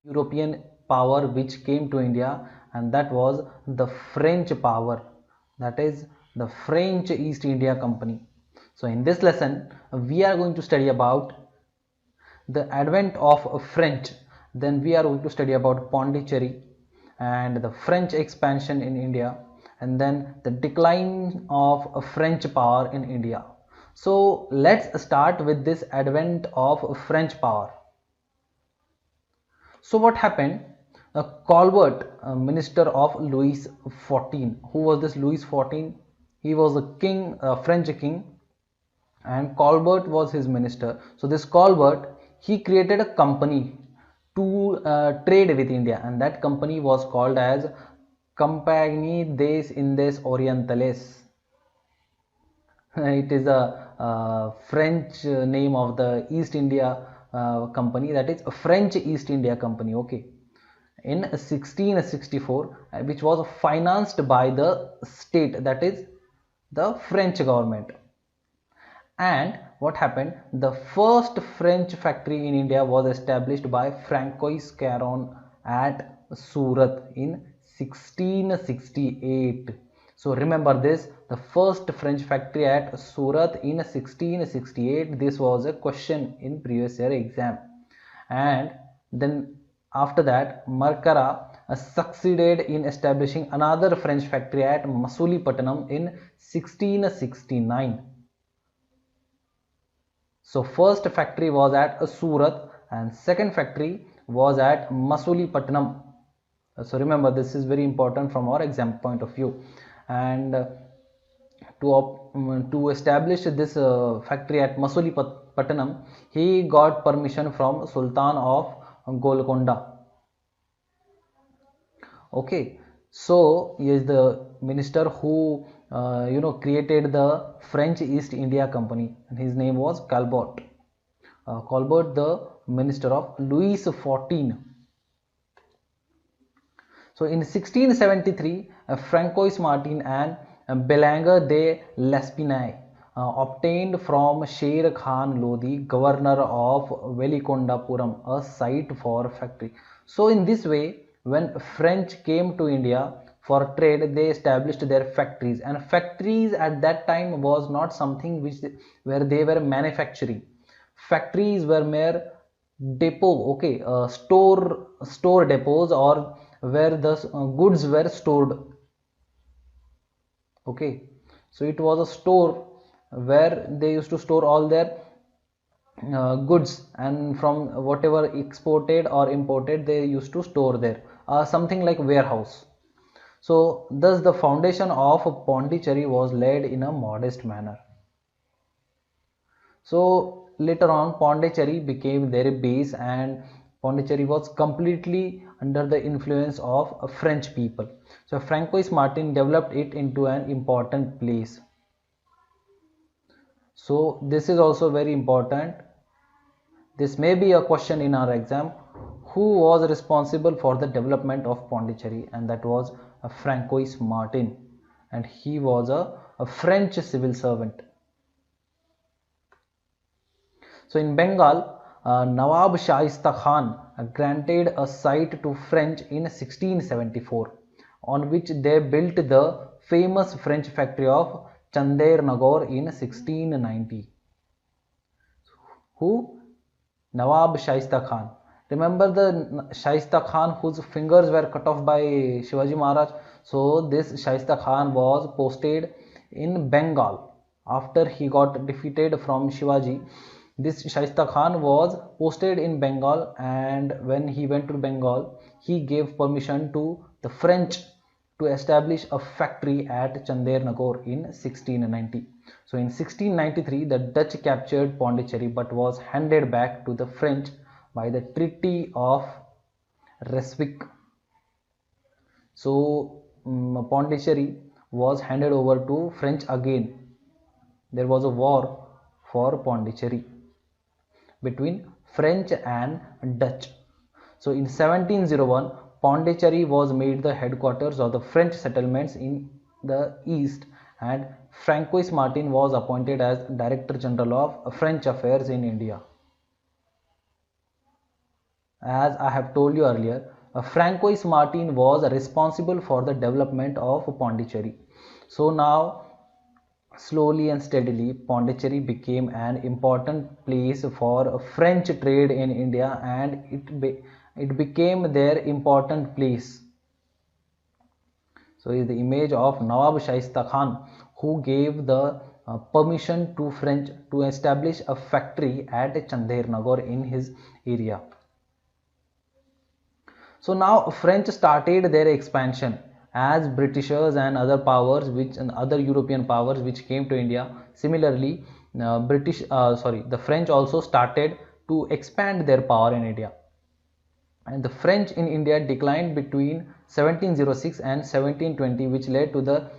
European power which came to India, and that was the French power, that is the French East India Company. So in this lesson we are going to study about the advent of French, then we are going to study about Pondicherry and the French expansion in India, and then the decline of French power in India. So let's start with this advent of French power. So what happened? Colbert, minister of Louis XIV. Who was this Louis XIV? He was a king, French king, and Colbert was his minister. So this Colbert, he created a company to trade with India, and that company was called as Compagnie des Indes Orientales. It is a French name of the East India Company, that is a French East India Company. Okay, in 1664, which was financed by the state, that is the French government. And what happened? The first French factory in India was established by Francois Caron at Surat in 1668. So remember this, the first French factory at Surat in 1668. This was a question in previous year exam. And then after that, Markara succeeded in establishing another French factory at Masulipatanam in 1669. So first factory was at Surat and second factory was at Masulipatanam. So remember, this is very important from our exam point of view. And to establish this factory at Masulipatanam, he got permission from Sultan of Golconda. Okay, so he is the minister who created the French East India Company, and his name was Colbert. Colbert, the minister of Louis XIV. So in 1673, Francois Martin and Belanger de Lespinaye obtained from Sher Khan Lodi, governor of Velikondapuram, a site for factory. So in this way, when French came to India for trade, they established their factories, and factories at that time was not something where they were manufacturing. Factories were mere depot, okay, store depots, or where the goods were stored. Okay, so it was a store where they used to store all their goods, and from whatever exported or imported they used to store there, something like warehouse. So thus the foundation of Pondicherry was laid in a modest manner. So later on Pondicherry became their base, and Pondicherry was completely under the influence of French people. So Francois Martin developed it into an important place. So this is also very important. This may be a question in our exam. Who was responsible for the development of Pondicherry? And that was Francois Martin, and he was a French civil servant. So in Bengal, Nawab Shaista Khan granted a site to French in 1674, on which they built the famous French factory of Chandler Nagore in 1690. Who? Nawab Shaista Khan. Remember the Shaista Khan whose fingers were cut off by Shivaji Maharaj? So this Shaista Khan was posted in Bengal after he got defeated from Shivaji. This Shaista Khan was posted in Bengal, and when he went to Bengal, he gave permission to the French to establish a factory at Chandler Nagore in 1690. So in 1693, the Dutch captured Pondicherry but was handed back to the French by the Treaty of Ryswick. So Pondicherry was handed over to French again. There was a war for Pondicherry between French and Dutch. So in 1701, Pondicherry was made the headquarters of the French settlements in the east, and Francois Martin was appointed as Director General of French Affairs in India. As I have told you earlier, Francois Martin was responsible for the development of Pondicherry. So now, slowly and steadily, Pondicherry became an important place for French trade in India, and it became their important place. So is the image of Nawab Shaista Khan, who gave the permission to French to establish a factory at Chandher Nagar in his area. So now French started their expansion as Britishers and other powers and other European powers which came to India. Similarly, the French also started to expand their power in India. And the French in India declined between 1706 and 1720, which led to the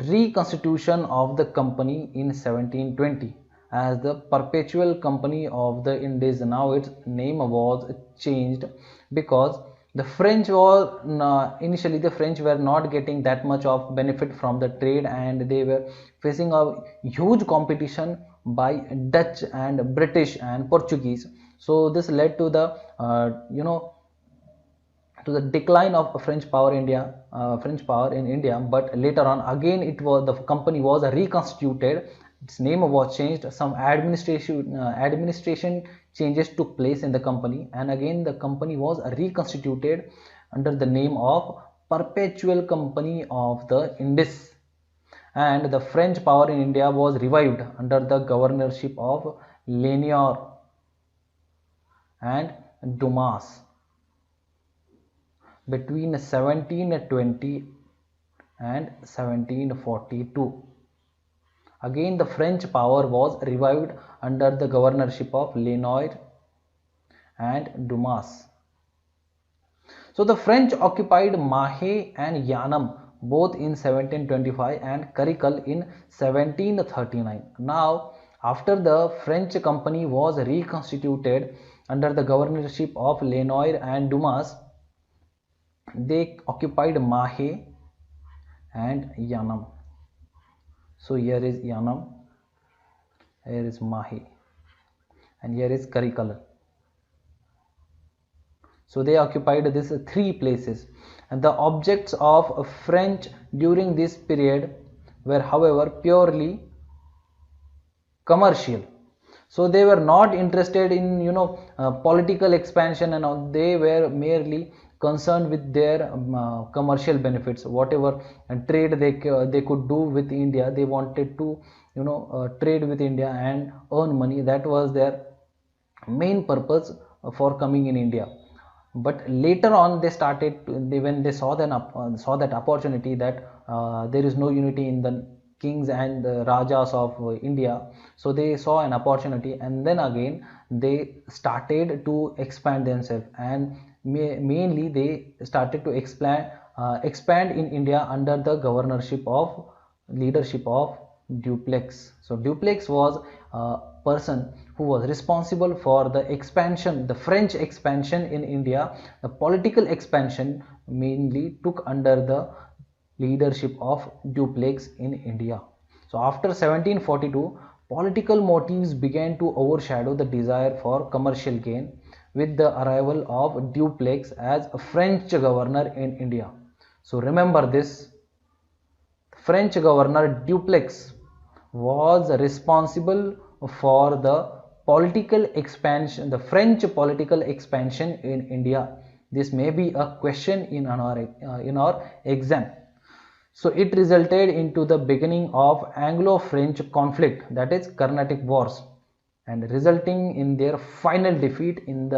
reconstitution of the company in 1720 as the Perpetual Company of the Indies. Now its name was changed because the French was initially the French were not getting that much of benefit from the trade, and they were facing a huge competition by Dutch and British and Portuguese. So this led to the to the decline of French power in India. But later on, again, the company was reconstituted. Its name was changed. Some administration changes took place in the company, and again the company was reconstituted under the name of Perpetual Company of the Indies. And the French power in India was revived under the governorship of Lenoir and Dumas between 1720 and 1742. Again, the French power was revived under the governorship of Lenoir and Dumas. So the French occupied Mahe and Yanam both in 1725 and Karikal in 1739. Now, after the French company was reconstituted under the governorship of Lenoir and Dumas, they occupied Mahe and Yanam. So here is Yanam, here is Mahe, and here is Karikal. So they occupied these three places, and the objects of French during this period were, however, purely commercial. So they were not interested in political expansion and all. They were merely concerned with their commercial benefits. Whatever trade they could do with India, they wanted to trade with India and earn money. That was their main purpose for coming in India. But later on, they started when they saw that opportunity that there is no unity in the kings and the rajas of India. So they saw an opportunity, and then again they started to expand themselves, and mainly they started to expand in India under the leadership of Dupleix. So Dupleix was a person who was responsible for the expansion, the French expansion in India. The political expansion mainly took under the leadership of Dupleix in India. So after 1742, political motives began to overshadow the desire for commercial gain with the arrival of Dupleix as a French governor in India. So remember this, French governor Dupleix was responsible for the political expansion, the French political expansion in India. This may be a question in our exam. So it resulted into the beginning of Anglo-French conflict, that is Carnatic Wars, and resulting in their final defeat in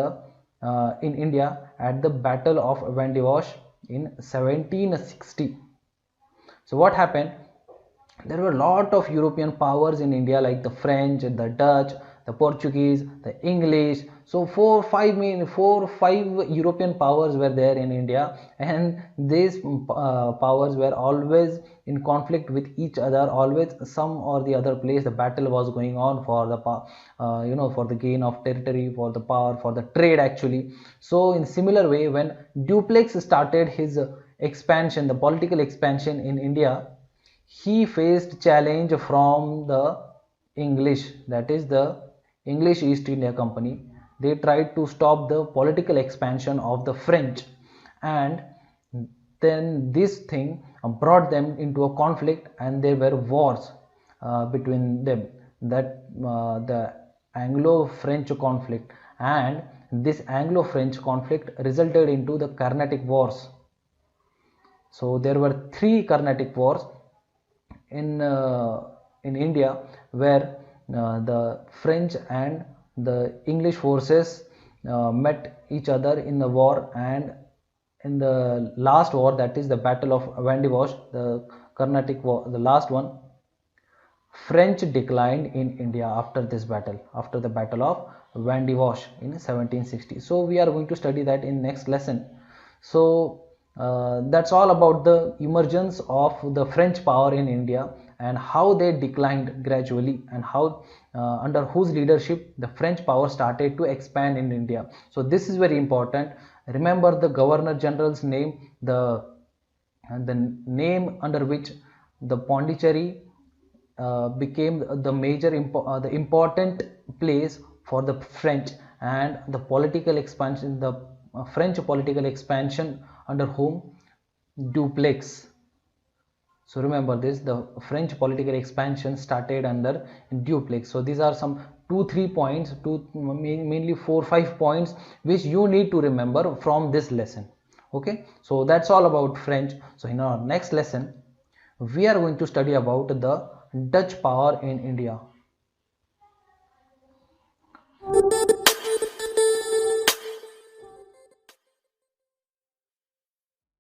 India at the Battle of Vandevash in 1760. So what happened? There were a lot of European powers in India, like the French, the Dutch, the Portuguese, the English. So four, five European powers were there in India, and these powers were always in conflict with each other. Always some or the other place the battle was going on for the for the gain of territory, for the power, for the trade actually. So in similar way, when Dupleix started his expansion, the political expansion in India, he faced challenge from the English, that is the English East India Company. They tried to stop the political expansion of the French, and then this thing brought them into a conflict, and there were wars between them, that the Anglo-French conflict, and this Anglo-French conflict resulted into the Carnatic Wars. So there were three Carnatic Wars in India, where the French and the English forces met each other in the war, and in the last war, that is the Battle of Vandivash, the Carnatic War, the last one, French declined in India after this battle, after the Battle of Vandivash in 1760. So we are going to study that in next lesson. So that's all about the emergence of the French power in India, and how they declined gradually, and how under whose leadership the French power started to expand in India. So this is very important. Remember the Governor General's name, the name under which the Pondicherry became the the important place for the French, and the political expansion, the French political expansion under whom? Dupleix. So remember this, the French political expansion started under Dupleix. So these are some 2-3 points, mainly 4-5 points which you need to remember from this lesson. Okay, so that's all about French. So in our next lesson we are going to study about the Dutch power in India.